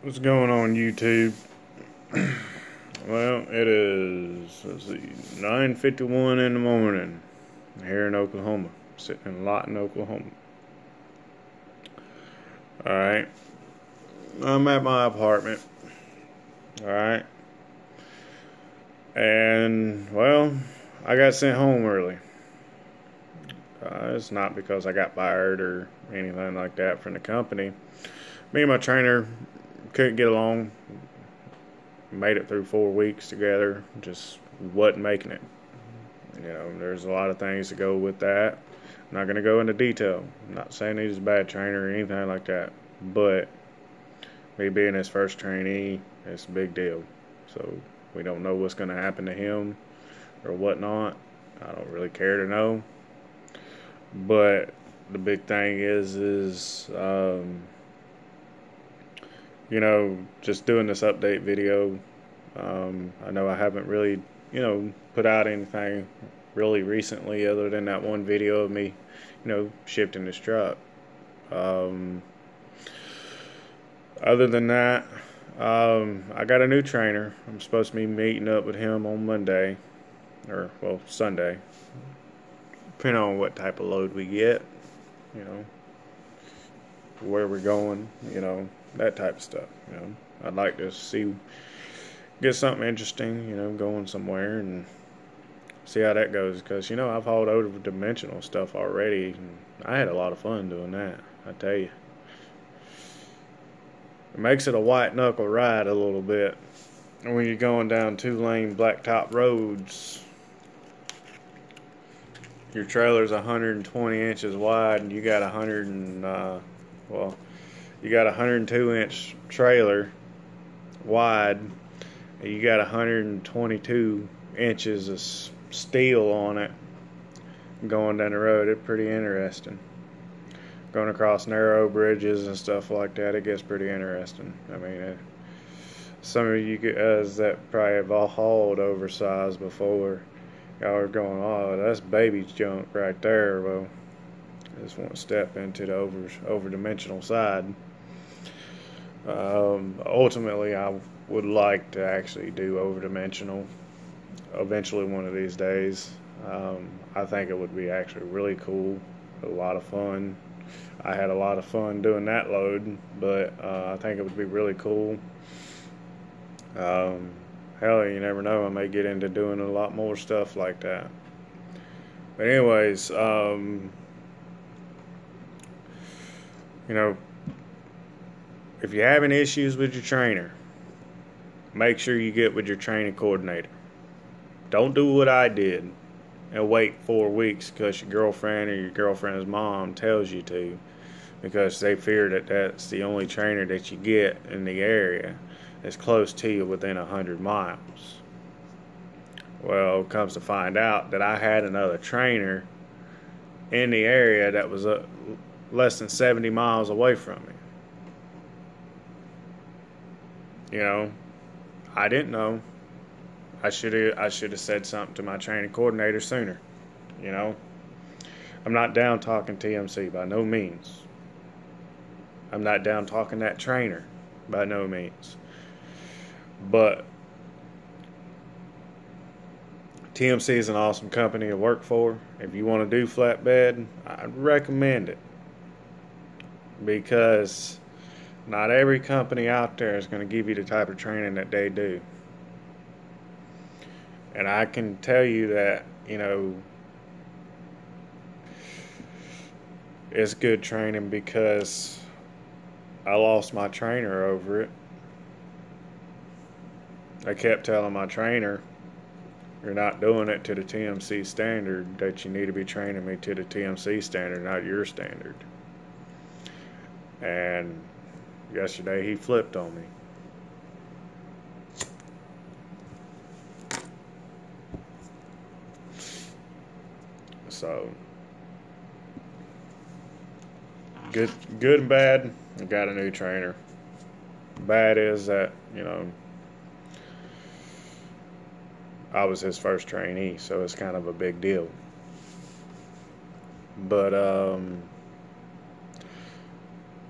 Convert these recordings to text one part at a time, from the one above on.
What's going on YouTube? Well, it is, let's see, 9:51 in the morning here in Oklahoma. Sitting in Lawton, Oklahoma. Alright. I'm at my apartment. Alright. And, well, I got sent home early. It's not because I got fired or anything like that from the company. Me and my trainer couldn't get along. Made it through 4 weeks together, just wasn't making it. You know, there's a lot of things to go with that. I'm not going to go into detail. I'm not saying he's a bad trainer or anything like that, but me being his first trainee, it's a big deal. So we don't know what's going to happen to him or whatnot. I don't really care to know. But the big thing is you know, just doing this update video. I know I haven't really, put out anything really recently other than that one video of me, shifting this truck. Other than that, I got a new trainer. I'm supposed to be meeting up with him on Monday, or, well, Sunday, depending on what type of load we get, where we're going, that type of stuff. I'd like to get something interesting, going somewhere and see how that goes, because I've hauled over dimensional stuff already and I had a lot of fun doing that. I tell you, it makes it a white knuckle ride a little bit when you're going down 2-lane blacktop roads. Your trailer's 120 inches wide and you got you got a 102-inch trailer wide, and you got 122 inches of steel on it going down the road. It's pretty interesting. Going across narrow bridges and stuff like that, it gets pretty interesting. I mean, some of you guys that probably have all hauled oversized before, y'all are going, oh, that's baby's junk right there. Well, I just want to step into the over-dimensional side. Ultimately, I would like to actually do over-dimensional eventually one of these days. I think it would be actually really cool, a lot of fun. I had a lot of fun doing that load, but I think it would be really cool. Hell, you never know, I may get into doing a lot more stuff like that. But anyways, if you're having issues with your trainer, make sure you get with your training coordinator. Don't do what I did and wait 4 weeks because your girlfriend or your girlfriend's mom tells you to, because they fear that that's the only trainer that you get in the area that's close to you within 100 miles. Well, it comes to find out that I had another trainer in the area that was less than 70 miles away from me. I didn't know. I should have said something to my training coordinator sooner. I'm not down talking TMC by no means. I'm not down talking that trainer by no means. But TMC is an awesome company to work for. If you want to do flatbed, I'd recommend it, because not every company out there is going to give you the type of training that they do. And I can tell you that, it's good training, because I lost my trainer over it. I kept telling my trainer, you're not doing it to the TMC standard, that you need to be training me to the TMC standard, not your standard. And yesterday he flipped on me. So good and bad, I got a new trainer. Bad is that, I was his first trainee, so it's kind of a big deal. But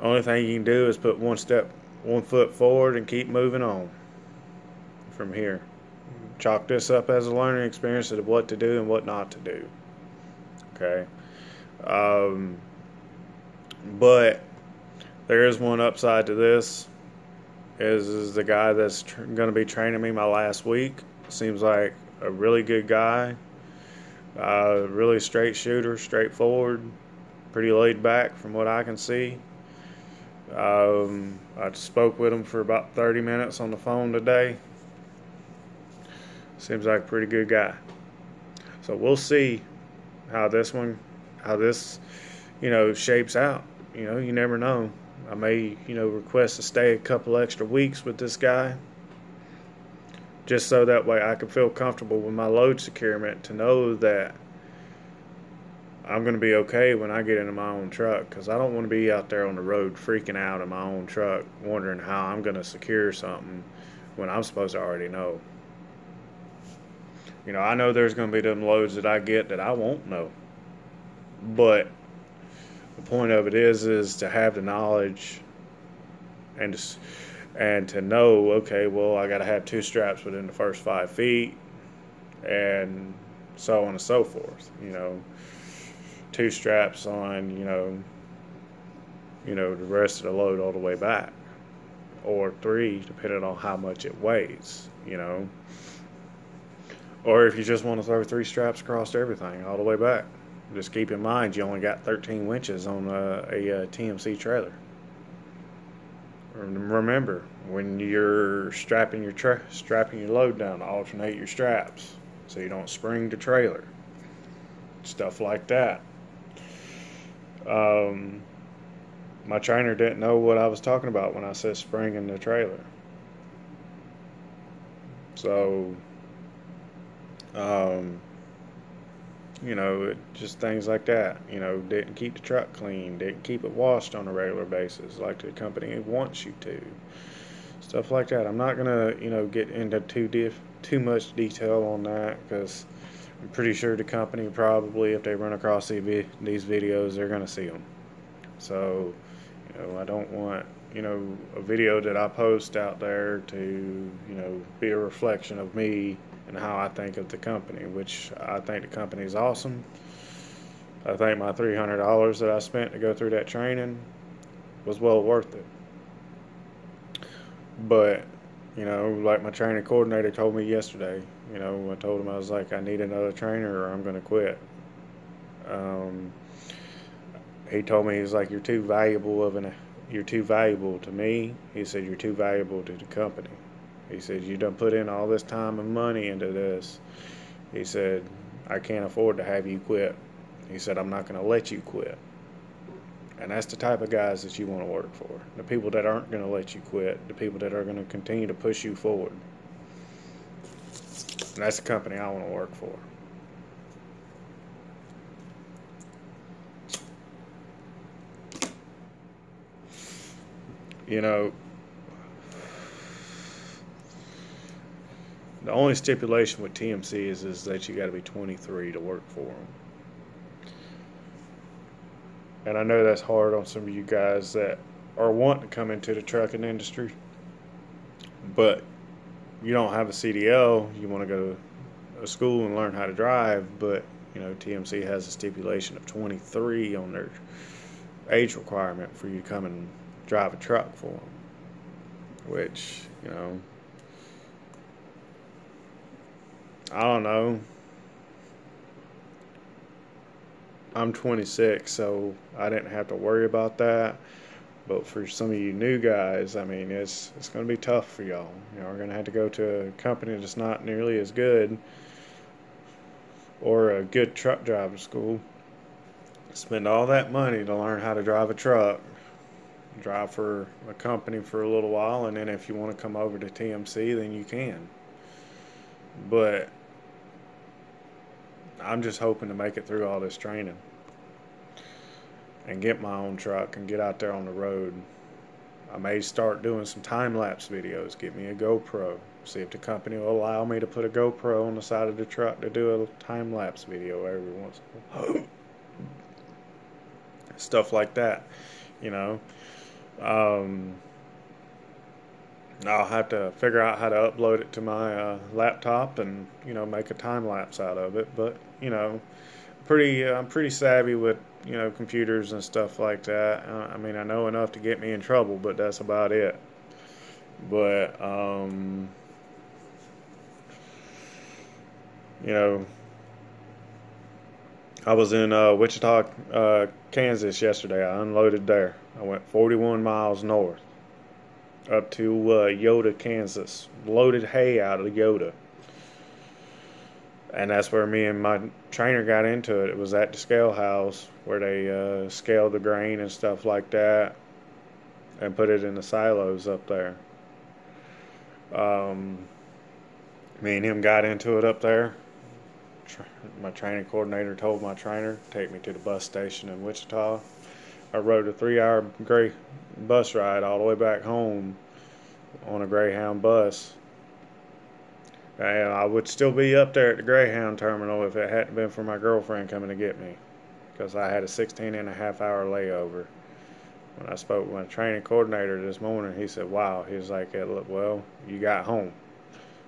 only thing you can do is put one step one foot forward and keep moving on from here. Chalk this up as a learning experience of what to do and what not to do. Okay. But there is one upside to this. Is the guy that's going to be training me my last week. Seems like a really good guy. Really straight shooter, straightforward, pretty laid back from what I can see. I spoke with him for about 30 minutes on the phone today. Seems like a pretty good guy. So we'll see how this, shapes out. You never know. I may, request to stay a couple extra weeks with this guy, just so that way I can feel comfortable with my load securement to know that I'm going to be okay when I get into my own truck, because I don't want to be out there on the road freaking out in my own truck, wondering how I'm going to secure something when I'm supposed to already know. I know there's going to be them loads that I get that I won't know. But the point of it is to have the knowledge and to know, okay, well, I got to have 2 straps within the first 5 feet, and so on and so forth. 2 straps on, the rest of the load all the way back, or 3, depending on how much it weighs. Or if you just want to throw 3 straps across everything all the way back. Just keep in mind you only got 13 winches on a TMC trailer. Remember, when you're strapping your load down, alternate your straps so you don't spring the trailer. Stuff like that. My trainer didn't know what I was talking about when I said springing the trailer. So, just things like that. Didn't keep the truck clean, didn't keep it washed on a regular basis like the company wants you to. Stuff like that. I'm not gonna, get into too much detail on that, because I'm pretty sure the company probably, if they run across these videos, they're gonna see them. So, I don't want, a video that I post out there to, be a reflection of me and how I think of the company, which I think the company is awesome. I think my $300 that I spent to go through that training was well worth it. But, like my training coordinator told me yesterday, I told him, I was like, I need another trainer or I'm going to quit. He told me, he's like, you're too valuable to me. He said, you're too valuable to the company. He said, you done put in all this time and money into this. He said, I can't afford to have you quit. He said, I'm not going to let you quit. And that's the type of guys that you want to work for. The people that aren't going to let you quit. The people that are going to continue to push you forward. And that's the company I want to work for. The only stipulation with TMC is that you got to be 23 to work for them. And I know that's hard on some of you guys that are wanting to come into the trucking industry, but you don't have a CDL, you want to go to school and learn how to drive, but TMC has a stipulation of 23 on their age requirement for you to come and drive a truck for them, which, I don't know. I'm 26, so I didn't have to worry about that. But for some of you new guys, I mean, it's going to be tough for y'all. We're going to have to go to a company that's not nearly as good, or a good truck driving school. Spend all that money to learn how to drive a truck, drive for a company for a little while, and then if you want to come over to TMC, then you can. But I'm just hoping to make it through all this training and get my own truck and get out there on the road. I may start doing some time-lapse videos, get me a GoPro, see if the company will allow me to put a GoPro on the side of the truck to do a time-lapse video every once in a while. Stuff like that, I'll have to figure out how to upload it to my laptop and make a time lapse out of it. But I'm pretty savvy with computers and stuff like that. I mean, I know enough to get me in trouble, but that's about it. But you know, I was in Wichita, Kansas yesterday. I unloaded there. I went 41 miles north up to Yoda, Kansas. Loaded hay out of Yoda. And that's where me and my trainer got into it. It was at the scale house where they scale the grain and stuff like that and put it in the silos up there. Um, Me and him got into it up there. My training coordinator told my trainer to take me to the bus station in Wichita. I rode a 3-hour gray bus ride all the way back home on a Greyhound bus. And I would still be up there at the Greyhound terminal if it hadn't been for my girlfriend coming to get me, because I had a 16.5-hour layover. When I spoke with my training coordinator this morning, he said, wow, he was like, hey, look, well, you got home.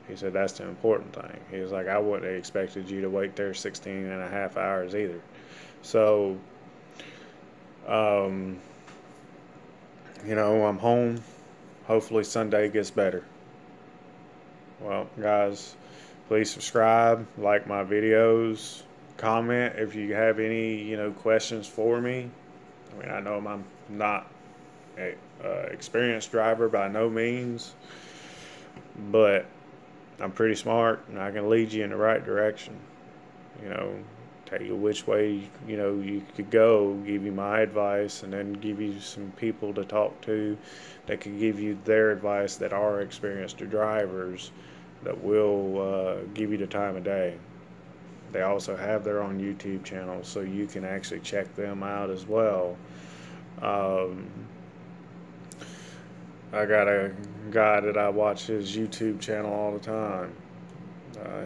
He said, that's the important thing. He was like, I wouldn't have expected you to wait there 16.5 hours either. So, I'm home. Hopefully Sunday gets better. Well, guys, please subscribe, like my videos, comment if you have any, questions for me. I mean, I know I'm not a experienced driver by no means, but I'm pretty smart and I can lead you in the right direction. Tell you which way, you could go, give you my advice, and then give you some people to talk to that can give you their advice that are experienced drivers that will give you the time of day. They also have their own YouTube channel, so you can actually check them out as well. I got a guy that I watch his YouTube channel all the time.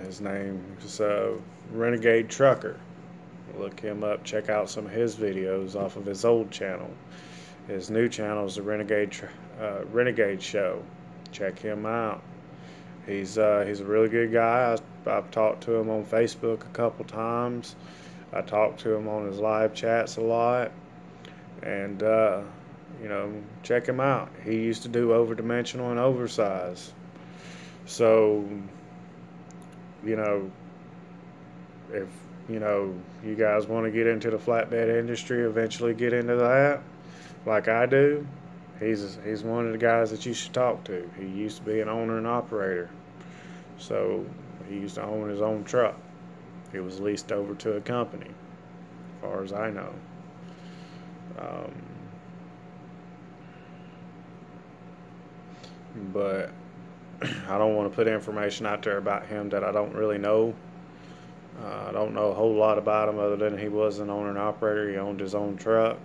His name is Renegade Trucker. Look him up, check out some of his videos off of his old channel. His new channel is the Renegade Show. Check him out. He's a really good guy. I've talked to him on Facebook a couple times. I talked to him on his live chats a lot. And, check him out. He used to do overdimensional and oversize. So, if, you guys want to get into the flatbed industry, eventually get into that, like I do, he's one of the guys that you should talk to. He used to be an owner and operator. So, he used to own his own truck. It was leased over to a company, as far as I know. But I don't want to put information out there about him that I don't really know. I don't know a whole lot about him other than he was an owner and operator. He owned his own truck.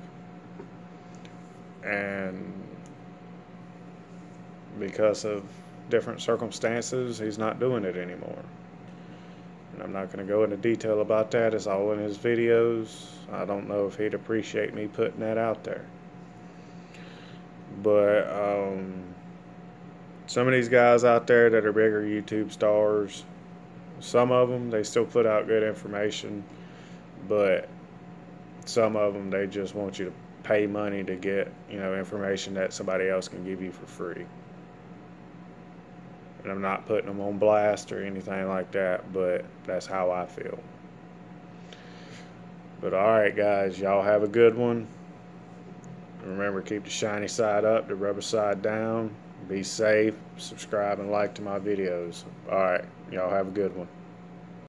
And because of different circumstances, he's not doing it anymore. And I'm not going to go into detail about that. It's all in his videos. I don't know if he'd appreciate me putting that out there. But some of these guys out there that are bigger YouTube stars, some of them, they still put out good information, but some of them, they just want you to pay money to get, information that somebody else can give you for free. And I'm not putting them on blast or anything like that, but that's how I feel. But alright guys, y'all have a good one. Remember, keep the shiny side up, the rubber side down. Be safe, subscribe and like to my videos. Alright, y'all have a good one.